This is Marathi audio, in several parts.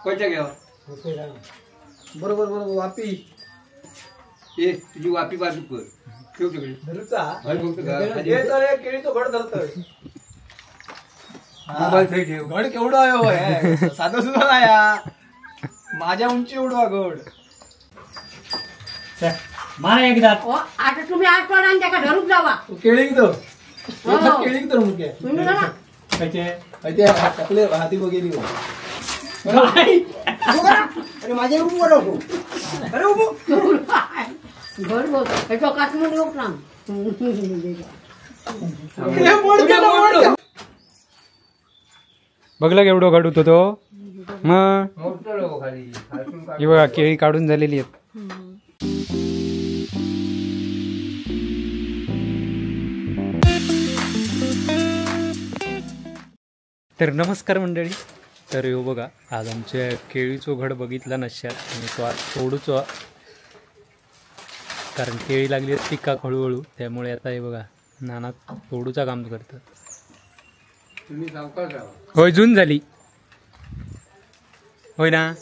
कोणत्या घ्या बरोबर बरोबर वापी ये तुझी वापी बाजू कर ठेव तिकडे धरूचा हय बघतो का हे तर एक केळी तो घड धरतोय मोबाईल थंय ठेव घड केवढं आहे होय साधं सुद्धा नाही या माझ्या उंची एवढा घड मारा एकदा आता तुम्ही आठ पडा आणि त्याका धरूक जावा केळी तो केळी तर मुके तुम्ही ना कसे ते टाकले हाती बघेली अरे माझ्या रूम वर उभो अरे उभो घर बघ हे तो काटून लोक ना बघला केवढं घड होतो तो मग मोठं लोक खाली ही बघा केळी काढून झालेली आहेत. तर नमस्कार मंडळी. तर यो बघा आज आमच्या केळीचो घड बघितला नशात आणि तो आज तोडूचो कारण केळी लागली आहेत पिकाक हळूहळू त्यामुळे आता हे बघा नाना तोडूचा काम करतात. तुम्ही सावकाश राहा होय जून झाली होय ना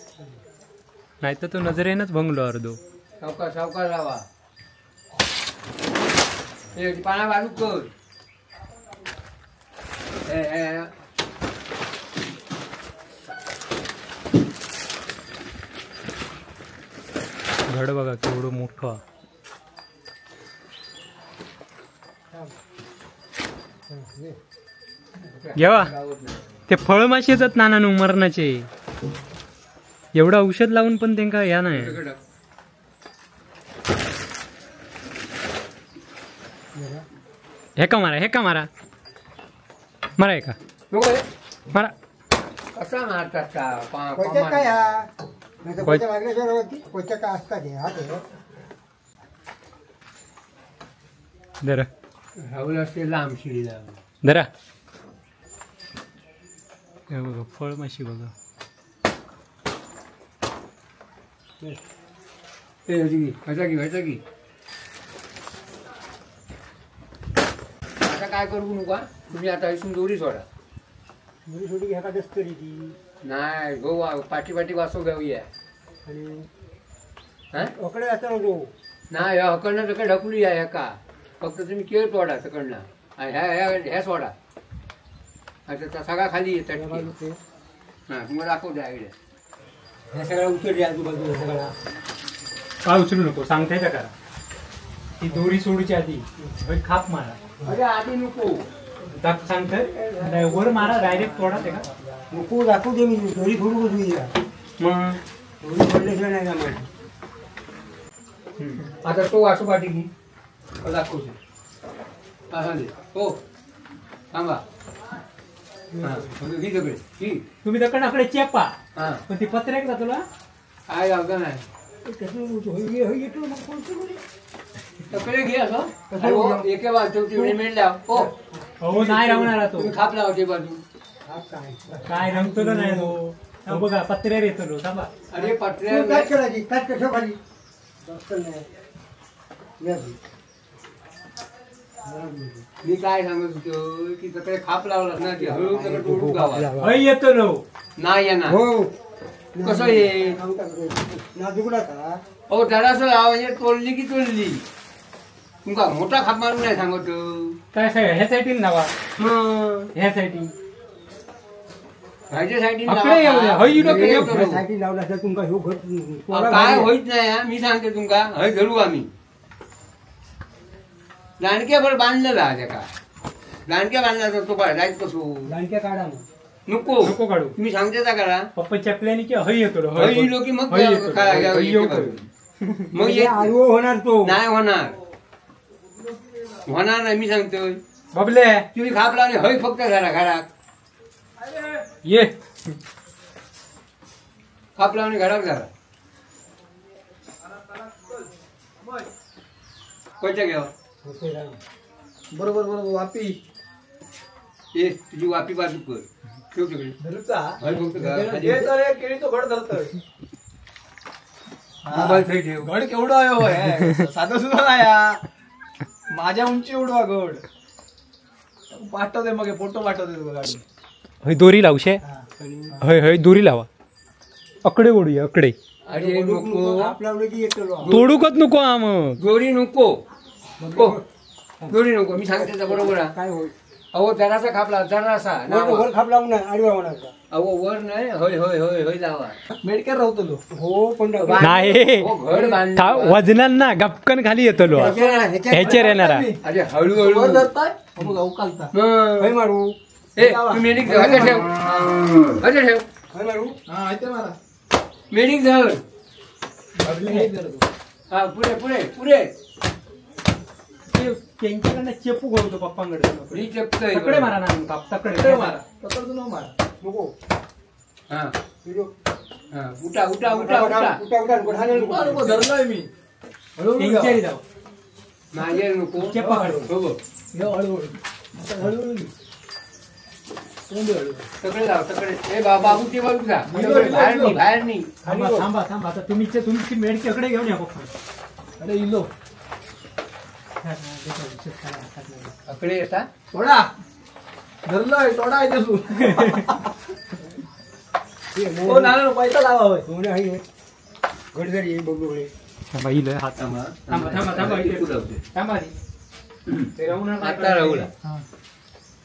नाही तर तो नजरेनच भंगलो अर्धो. सावकाश सावकाश राहा हे पाना बाजू कर घड बघा केवढं मोठं घ्यावा ते फळमाशी येतात नाना मरणाचे एवढं औषध लावून पण त्यांना या नाही. हे का मारा मारा हे का मारा कसा मारतात जरा राहुल असते लांब शिडीला जरा हे बघा फळमाशी बघा व्हायचा की आता काय करू नका तुम्ही आता इथून दोरी सोडा सोडी घ्या का दस्तरी ती नाही गो पाठी पाठी वाचो घेऊया ओकडे असं जो नाही हकडनं सगळं ढकलू या का फक्त तुम्ही केळ तोडा सकडनं ह्या सोडा अच्छा सगळा खाली येतात हां तुम्हाला दाखवू द्या आयडिया ह्या सगळ्या उचलली आजूबाजूला सगळा काय उचलू नको सांगताय का करा ती दोरी सोडूची आधी खाप मारा अरे आधी नको सांगताय वर मारा डायरेक्ट तोडा ते का नको दाखवू दे मी दोरी फोडू तुझी मग दोरी फोडल्याशिवाय नाही जमणार. आता तो वासू पाठी घे दाखवतो हा दे हो थांबा हां घे सगळे घे तुम्ही दकडे चेपा हां पण ती पत्रे का तुला काय लावता नाही तकडे घे असं एके बाजू तिकडे मेंढ्या हो हो नाही राहणार तो तुम्ही खाप लावा ते बाजू काय रंगतो का नाही तो बघा पत्र्यावर येतो थांबा. अरे पत्र्या करायची काय कसं खाली मी काय सांगत होतो की सगळे खाप लावला ना ते हळू सगळं तोडू गावा येतो नो नाही येणार हो कसं ये नाजुकला का हो जरासं लावा म्हणजे तोडली की तोडली तुमका मोठा खाप मारून नाही सांगत काय सगळं ह्या साईडील नावा मग ह्या साईडी ह्याच्या आपले येऊ द्या. हय, इकडं काय साईडीन साठी लावला तर तुमका ह्यो घर काय होईत नाही हा. मी सांगते तुमका हय धरू आम्ही लांडक्या भर बांधलेला हा त्याका लांडक्या बांधला तर तो काय जायच कसो लांडक्या काढा मग नको नको काढू तुम्ही सांगते का करा पप्पा चपल्याने की हय येतो हय इलो की मग मग येत आडवो होणार तो नाही होणार नाही मी सांगतोय बबले तुम्ही खाप लावले हय फक्त घरात ये खाप लावणे घरात कोणत्या घ्या बरोबर बरोबर वापी ये तुझी वापी बाजू कर ठेव तिकडे धरूचा हय बघतो का हे तर एक केळी तो घड धरतोय मोबाईल थंय ठेव घड केवढं आहे होय साधं सुद्धा नाही या माझ्या उंची एवढा घड पाठवते मग फोटो पाठवते तुला गाडी हय दोरी लावशे हय हय दोरी लावा अकडे ओढूया अकडे अरे नको आपला उलटी येतो तोडूकच नको हा मग दोरी नको नको दोरी नको मी सांगते तर बरोबर आहे. काय होईल अहो जरासा खापला जरासा वर खाप लावून आडवा होणार अहो वर नाही होय होय होय होय लावा मेडकेर राहतो हो पण नाही हो घर बांधलं वजनान ना गपकन खाली येतो लो ह्याच्यावर येणारा अरे हळूहळू धरताय अवकालता हं. मारू ए तू मेडिक ठेव हजर ठेव हजर ठेव मारू हा इथे मारा मेडिक धर हे धरतो. हा पुढे पुढे पुढे त्यांच्याकडनं चेपू घालतो पप्पांकडे मी चपतोय तकडे मारा ना इकडे मारा पकडतो न मारा नको हा हा उठा उठा उठा उठा नको धरलोय मी त्यांच्यारी जाऊ माझे नको चेप्पा काढू. हो हे हळूहळू आता हळूहळू हळू तकडे जाऊ तकडे ए बाबूची बाजू जा बाहेर नाही बाहेर नाही थांबा थांबा थांबा आता तुमची मेडकेकडे घेऊन या पप्पा अरे इलो तकडे येता थोडा धरलोय थोडा आहे तू हो ना पैसा लावा होय घडघडी बघू थांबा इल हात थांबा थांबा थांबा थांबा इथे. थांबा आधी. ते राहून आता राहुला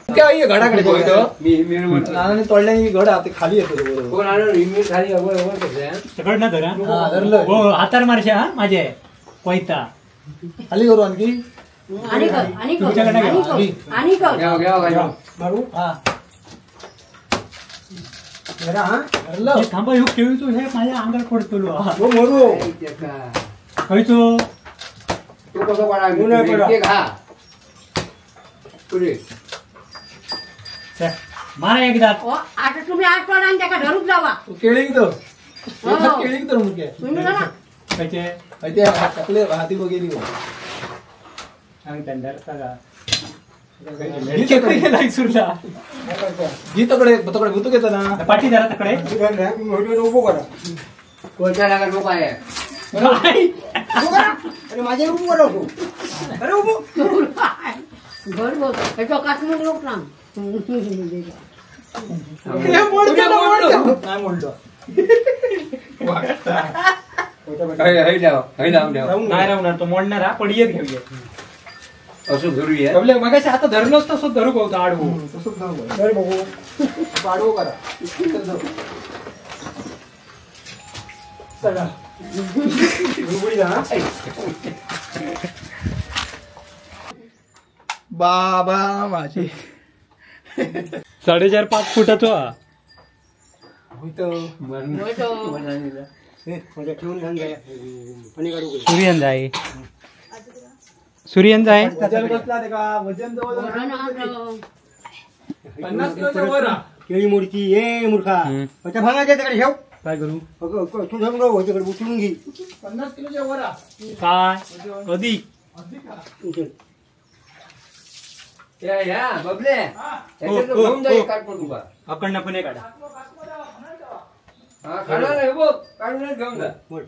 काय ये घडाकडे बघतो मी म्हटलं नानाने तोडल्याने घड ते खाली येतो बरोबर कोण आलं मी खाली अवर अवर करते सगळं ना धरा हा, धरलोय. हो हातार मारशा हा माझे पैता खाली करू आणखी आणि कर आणि तुमच्याकडे घ्या. आणि कर घ्या घ्या घ्या मारू हा जरा हा धरलं हे थांबा ह्यो खेळतो हे माझ्या अंगात पडतो लो. हो मरू खयचो तू कसं पडा मी नाही पडा. ते खा पुढे चल, मारा एकदा ओ, आता तुम्ही आठ पडा आणि त्याका धरूक जावा तू केळी तर हो. केळी तर मुके तुम्ही ना खायचे ते टाकले हाती बघेली सांग त्यांना सांगा मेडकेकडे गेलाय सुरला ही तकडे भूत घेतो ना पाठी धरा तकडे उभो करा कोणत्या जागा लोक आहे नाही. उभो करा. अरे माझ्या उभो करा उभो. अरे उभो घर बोल त्याच्या काचमून लोक ना हे मोडतो. नाही मोडतो हय लाव हय लाव नाही राहणार तो मोडणार हा पण येत घेऊया असं धरूया मगाशी आता धरलोच तसं धरू होता आडवू तसंच धरू. घर बघू पाडवो करा इथं धरू. चला उघडी जा बाबा माझे 4.5-5 फुटाचा हा. माझ्या ठेवून घाल जाय पाणी काढू घे. सूर्यन जाय सूर्यन जाय वजन बसला ते का वजन जवळ 50 किलोच्या वर हा. केळी मोडची ये मूर्खा त्या भांगाच्या तिकडे ठेव काय करू तू ठेवून राहू तिकडे उचलून घे 50 किलोच्या वर हा. काय अधिक अधिक हा. उचल या बबले याच्यात हो, घेऊन जाईल हो. काढ पण तुका अकडनं पण काढा हा काढा नाही बघ काढूनच घेऊन जा मोड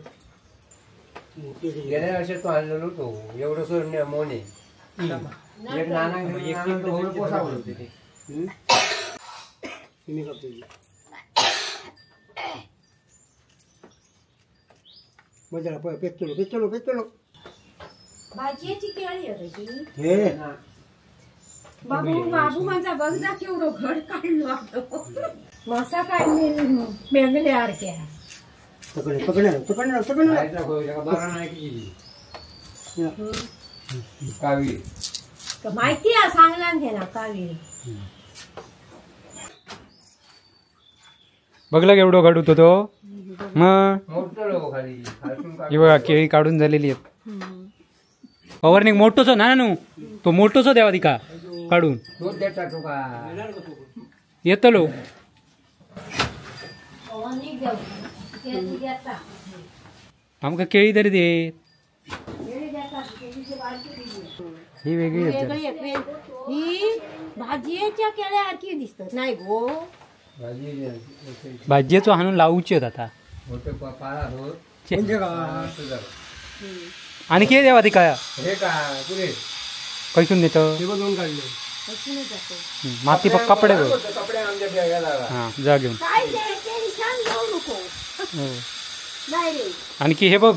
गेल्या वर्षात तो आणलेलो तो एवढं सोड मोने एक नाना पोसावलं होते ते तुम्ही करतो मजा पेच चलो भाजीची केळी आहे ती. हे बाबू माझा बघजा केवढं घड काढलो आपलं मासा काय मेंगल्यासारख्या पकडणार खायचा होय, त्याला बरा नाही की कावी तर माहिती आहे सांगला घे ना कावेरी बघला केवढं घड होतो तो मग मोठं लोक खाली खालून काढ. हे बघा केळी काढून झालेली आहेत पवारनिक मोठोसो ना नू तो मोठोसो द्यावा तिका काढून दूध देता तो का येतलो आमका केळी तरी दे ही वेगळी आहेत जरा. ही भाजीच्या केळ्यासारखी दिसत नाही गो भाजी भाज्येचो हाणून लावूची आहेत आता मोठे पाळा हो आणि के द्यावा तिका हे का पुरे कैसून देतं दोन काढले माती पक्का पडे कपडे आमच्या घ्यायला लागा. हा जा घेऊन काय ते छान जाऊ नको हो. नाही रे. आणखी हे बघ,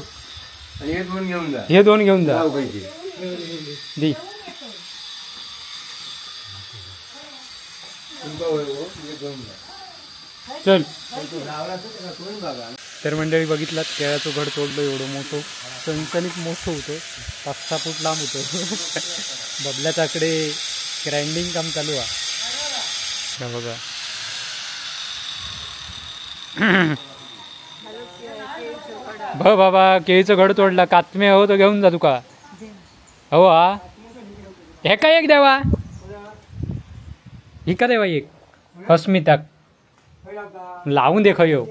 आणि हे दोन घेऊन जा. हे 2 घेऊन जा. जाऊ पैसे. दी. तुमका होय हो, हे घेऊन जा. चल. तो लावला तर त्याला सोडून बघा. तर मंडळी बघितलात केळाचं घड तोडलं, एवढं मोठं सणसणीत मोठं होतं, 5-6 फूट लांब होतं. बबल्याच्याकडे ग्राइंडिंग काम चालू आहे. हे बघा. बाबा केळीचं घड तोडला, कात्मे हो तो घेऊन जा तुका. हो हा, हे काय एक द्यावा, ही का देवा एक अस्मिताक लावून दे खयो.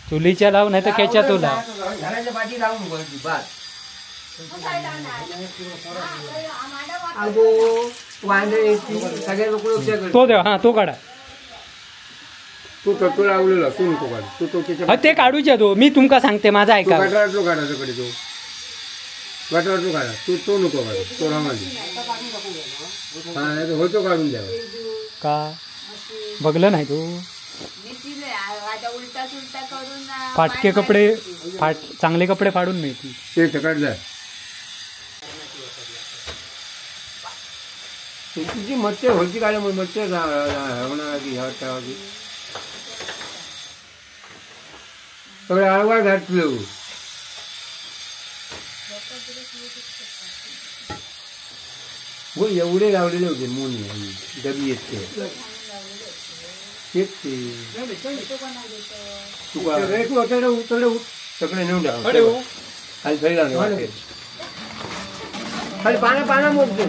चुलीच्या लाव नाही तर खेच्या तो लाव. घराच्या पाठी लावून बोलती बात. अगो वांदे सगळे लोक उपचार करतात. तो द्या, हा तो काढा. तू कटो लावलेला तू नको काढ. तू तो हा ते काढूच्या तो, मी तुमका सांगते माझा ऐका. गटारातलो काढा तिकडे. तो गटारातलो काढा. तू नको काढ. तो रामाली हा नाही तर होतो काढून द्यावा. का बघलं नाही तू. फाटके कपडे चांगले कपडे फाडून मिळतील ते सकाळ जा. तुझी मच्छर होती काढ मच्छर होणार की सगळे आळवा घातलं. हो एवढे लावलेले होते मोनी डबी येते सगळे नेऊन द्या. खाली पाना मोडते.